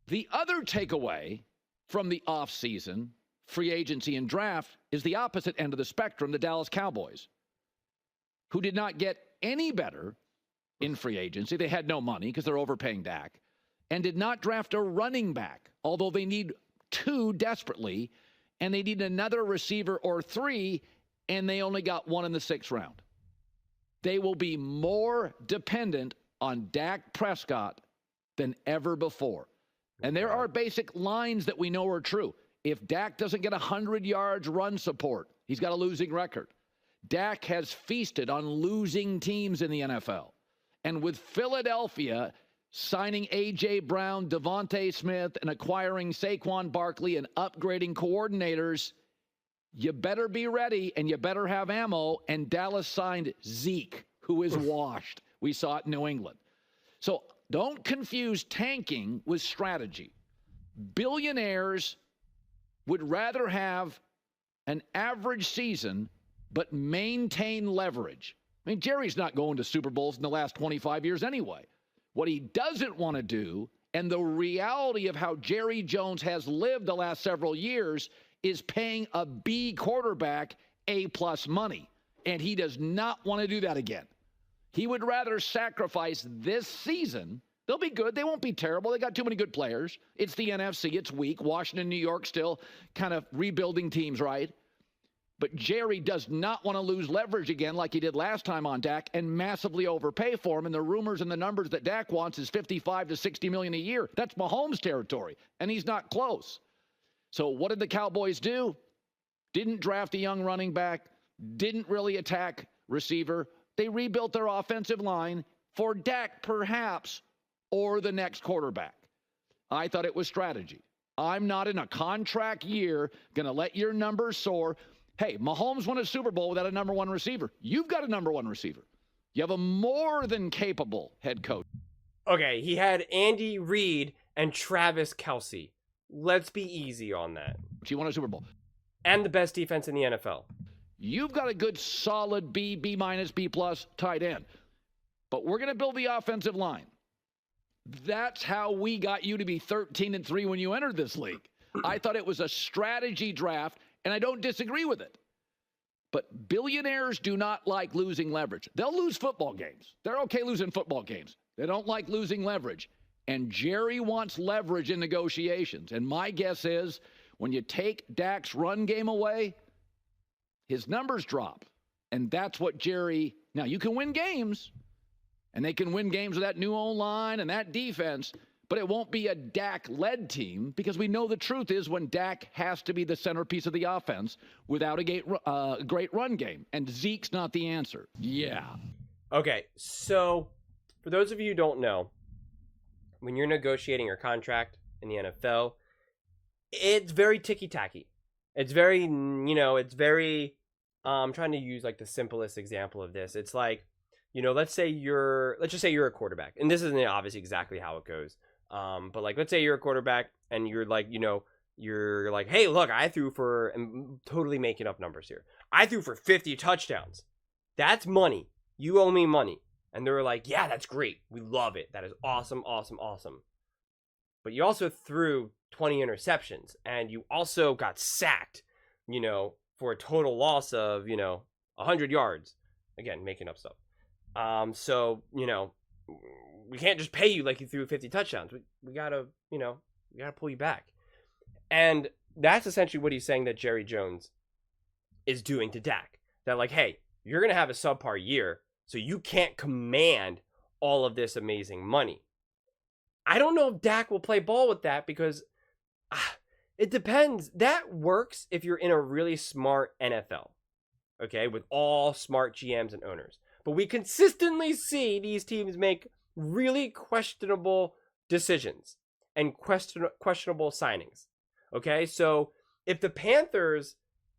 The other takeaway from the offseason, free agency and draft, is the opposite end of the spectrum, the Dallas Cowboys, who did not get any better in free agency. They had no money because they're overpaying Dak, and did not draft a running back, although they need 2 desperately, and they need another receiver or 3, and they only got 1 in the 6th round. They will be more dependent on Dak Prescott than ever before. And there are basic lines that we know are true. If Dak doesn't get 100 yards run support, he's got a losing record. Dak has feasted on losing teams in the NFL. And with Philadelphia signing A.J. Brown, Devontae Smith, and acquiring Saquon Barkley and upgrading coordinators, you better be ready and you better have ammo. And Dallas signed Zeke, who is washed. We saw it in New England. So don't confuse tanking with strategy. Billionaires would rather have an average season but maintain leverage. I mean, Jerry's not going to Super Bowls in the last 25 years anyway. What he doesn't want to do, and the reality of how Jerry Jones has lived the last several years, is paying a B quarterback A-plus money. And he does not want to do that again. He would rather sacrifice this season. They'll be good. They won't be terrible. They got too many good players. It's the NFC. It's weak. Washington, New York still kind of rebuilding teams, right? But Jerry does not want to lose leverage again like he did last time on Dak and massively overpay for him. And the rumors and the numbers that Dak wants is $55 to $60 million a year. That's Mahomes' territory, and he's not close. So what did the Cowboys do? Didn't draft a young running back, didn't really attack receiver. They rebuilt their offensive line for Dak, perhaps, or the next quarterback. I thought it was strategy. I'm not in a contract year going to let your numbers soar. Hey, Mahomes won a Super Bowl without a number 1 receiver. You've got a number 1 receiver. You have a more than capable head coach. Okay, he had Andy Reid and Travis Kelce. Let's be easy on that. He won a Super Bowl. And the best defense in the NFL. You've got a good, solid B, B-minus, B-plus tight end. But we're going to build the offensive line. That's how we got you to be 13-3 when you entered this league. I thought it was a strategy draft, and I don't disagree with it. But billionaires do not like losing leverage. They'll lose football games. They're okay losing football games. They don't like losing leverage. And Jerry wants leverage in negotiations. And my guess is when you take Dak's run game away, his numbers drop. And that's what Jerry... Now, you can win games, and they can win games with that new O-line and that defense, but it won't be a Dak-led team because we know the truth is when Dak has to be the centerpiece of the offense without a great run game. And Zeke's not the answer. Yeah. Okay, so for those of you who don't know, when you're negotiating your contract in the NFL, it's very ticky-tacky. It's very, I'm trying to use like the simplest example of this. It's like, let's just say you're a quarterback, and this isn't obviously exactly how it goes. But like, let's say you're a quarterback and you're like, you're like, hey, look, I'm totally making up numbers here. I threw for 50 touchdowns. That's money. You owe me money. And they're like, yeah, that's great. We love it. That is awesome, awesome, awesome. But you also threw 20 interceptions and you also got sacked, for a total loss of, 100 yards. Again, making up stuff. So, we can't just pay you like you threw 50 touchdowns. We gotta pull you back. And that's essentially what he's saying that Jerry Jones is doing to Dak. That like, hey, you're going to have a subpar year, so you can't command all of this amazing money. I don't know if Dak will play ball with that because it depends. That works if you're in a really smart NFL, okay, with all smart GMs and owners. But we consistently see these teams make really questionable decisions and questionable signings. Okay, so if the Panthers,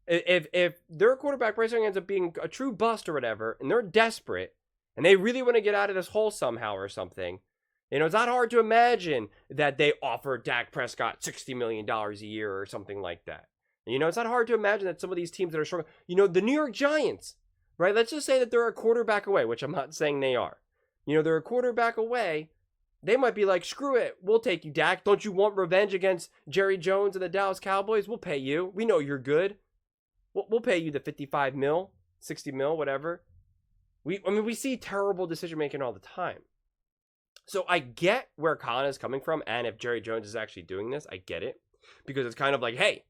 if their quarterback Bryce Young ends up being a true bust or whatever, and they're desperate and they really want to get out of this hole somehow or something, it's not hard to imagine that they offer Dak Prescott $60 million a year or something like that. It's not hard to imagine that some of these teams that are strong, the New York Giants, right? Let's just say that they're a quarterback away, which I'm not saying they are. They're a quarterback away They might be like, screw it, we'll take you, Dak. Don't you want revenge against Jerry Jones and the Dallas Cowboys? We'll pay you. We know you're good. We'll pay you the 55 mil, 60 mil, whatever. We see terrible decision making all the time. So I get where Colin is coming from, and if Jerry Jones is actually doing this, I get it. Because it's kind of like, hey,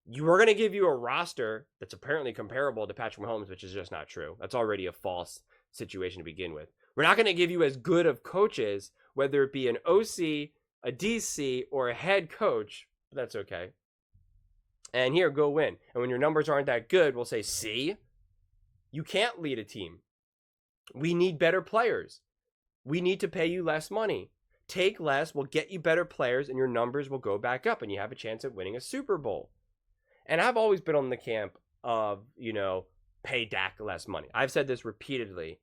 we're going to give you a roster that's apparently comparable to Patrick Mahomes, which is just not true. That's already a false situation to begin with. We're not going to give you as good of coaches, whether it be an OC, a DC, or a head coach, but that's okay. And here, go win. And when your numbers aren't that good, we'll say, see, you can't lead a team. We need better players. We need to pay you less money. Take less, we'll get you better players, and your numbers will go back up, and you have a chance at winning a Super Bowl. And I've always been on the camp of, pay Dak less money. I've said this repeatedly.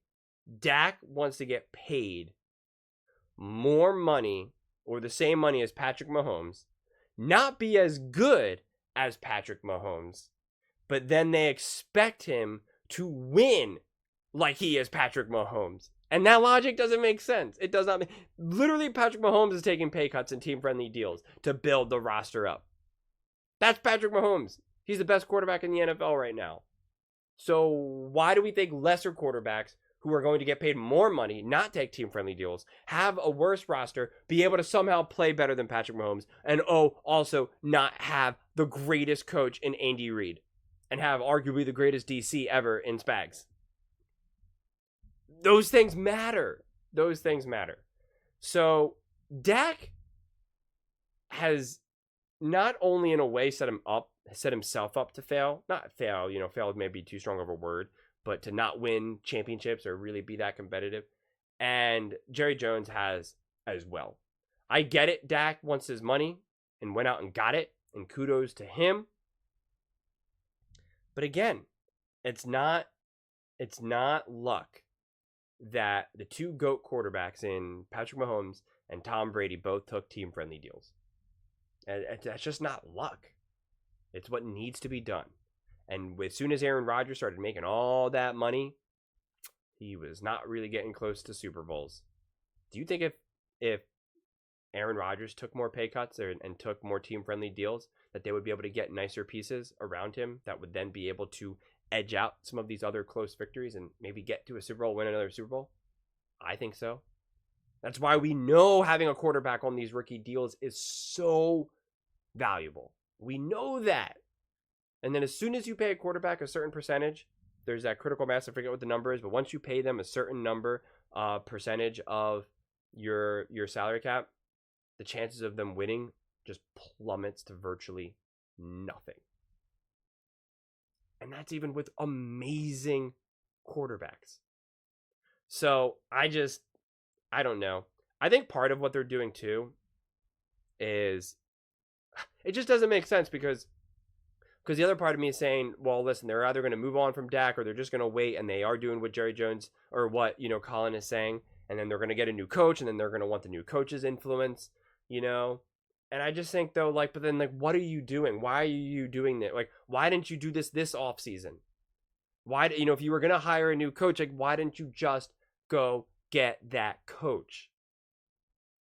Dak wants to get paid more money or the same money as Patrick Mahomes, not be as good as Patrick Mahomes, but then they expect him to win like he is Patrick Mahomes. And that logic doesn't make sense. It does not. Literally, Patrick Mahomes is taking pay cuts and team-friendly deals to build the roster up. That's Patrick Mahomes. He's the best quarterback in the NFL right now. So why do we think lesser quarterbacks who are going to get paid more money, not take team-friendly deals, have a worse roster, be able to somehow play better than Patrick Mahomes, and also not have the greatest coach in Andy Reid, and have arguably the greatest DC ever in Spags? Those things matter. Those things matter. So Dak has not only in a way set himself up to fail. Not fail, fail may be too strong of a word, but to not win championships or really be that competitive. And Jerry Jones has as well. I get it. Dak wants his money and went out and got it, and kudos to him. But again, it's not luck that the two GOAT quarterbacks in Patrick Mahomes and Tom Brady both took team-friendly deals. And that's just not luck. It's what needs to be done. And as soon as Aaron Rodgers started making all that money, he was not really getting close to Super Bowls. Do you think if Aaron Rodgers took more pay cuts and took more team-friendly deals, that they would be able to get nicer pieces around him that would then be able to edge out some of these other close victories and maybe get to a Super Bowl, win another Super Bowl? I think so. That's why we know having a quarterback on these rookie deals is so valuable. We know that. And then as soon as you pay a quarterback a certain percentage, there's that critical mass, I forget what the number is, but once you pay them a certain number, percentage of your salary cap, the chances of them winning just plummets to virtually nothing. And that's even with amazing quarterbacks. So I don't know. I think part of what they're doing too is it just doesn't make sense because the other part of me is saying, well, listen, they're either going to move on from Dak or they're just going to wait, and they are doing what Jerry Jones or what, Colin is saying, and then they're going to get a new coach, and then they're going to want the new coach's influence, And I just think, though, but then, what are you doing? Why are you doing that? Why didn't you do this offseason? Why, if you were going to hire a new coach, why didn't you just go get that coach?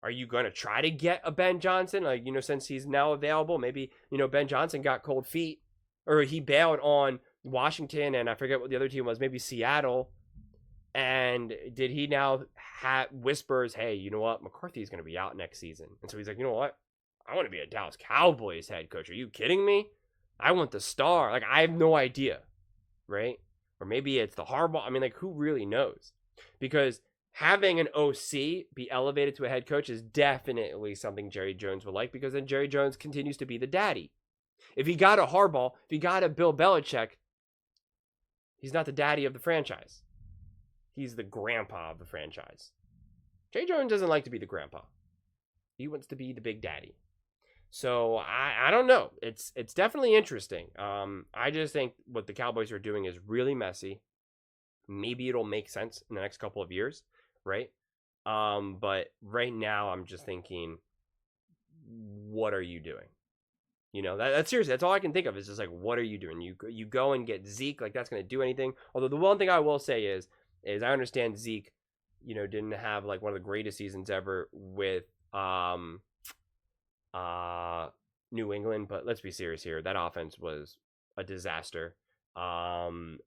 Are you going to try to get a Ben Johnson? Since he's now available, maybe, Ben Johnson got cold feet, or he bailed on Washington, and I forget what the other team was, maybe Seattle. And did he now have whispers, hey, you know what? McCarthy's going to be out next season. And so he's like, you know what? I want to be a Dallas Cowboys head coach. Are you kidding me? I want the star. I have no idea, right? Or maybe it's the Harbaugh. Who really knows? Because having an OC be elevated to a head coach is definitely something Jerry Jones would like, because then Jerry Jones continues to be the daddy. If he got a Harbaugh, if he got a Bill Belichick, he's not the daddy of the franchise. He's the grandpa of the franchise. Jerry Jones doesn't like to be the grandpa. He wants to be the big daddy. So I don't know. It's definitely interesting. I just think what the Cowboys are doing is really messy. Maybe it'll make sense in the next couple of years, right? But right now I'm just thinking, what are you doing? That's seriously, that's all I can think of is just what are you doing? You go and get Zeke, that's going to do anything. Although the one thing I will say is I understand Zeke didn't have like one of the greatest seasons ever with New England, but let's be serious here. That offense was a disaster. And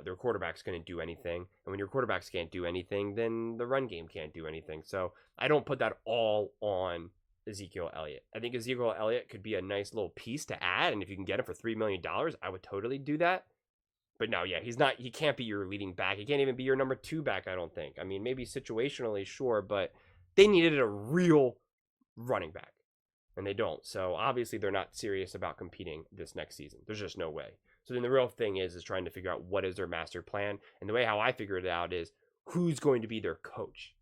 their quarterback's going to do anything. And when your quarterbacks can't do anything, then the run game can't do anything. So I don't put that all on Ezekiel Elliott. I think Ezekiel Elliott could be a nice little piece to add. And if you can get him for $3 million, I would totally do that. But no, yeah, he can't be your leading back. He can't even be your number 2 back, I don't think. I mean, maybe situationally, sure, but they needed a real running back. And they don't. So obviously they're not serious about competing this next season. There's just no way. So then the real thing is trying to figure out what is their master plan. And the way how I figured it out is who's going to be their coach.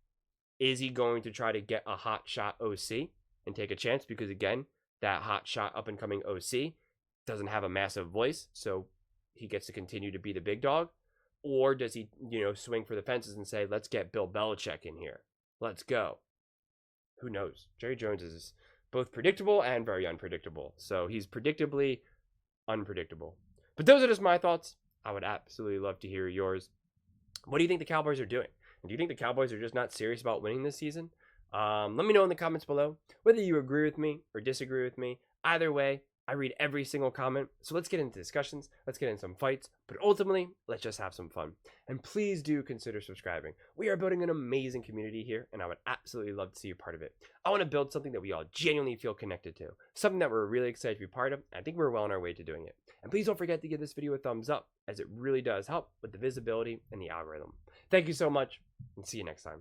Is he going to try to get a hot shot OC and take a chance? Because again, that hot shot up and coming OC doesn't have a massive voice. So he gets to continue to be the big dog. Or does he, swing for the fences and say, let's get Bill Belichick in here. Let's go. Who knows? Jerry Jones is both predictable and very unpredictable. So he's predictably unpredictable. But those are just my thoughts. I would absolutely love to hear yours. What do you think the Cowboys are doing? And do you think the Cowboys are just not serious about winning this season? Let me know in the comments below whether you agree with me or disagree with me. Either way, I read every single comment. So let's get into discussions. Let's get into some fights. But ultimately, let's just have some fun. And please do consider subscribing. We are building an amazing community here, and I would absolutely love to see you part of it. I want to build something that we all genuinely feel connected to. Something that we're really excited to be part of. I think we're well on our way to doing it. And please don't forget to give this video a thumbs up, as it really does help with the visibility and the algorithm. Thank you so much, and see you next time.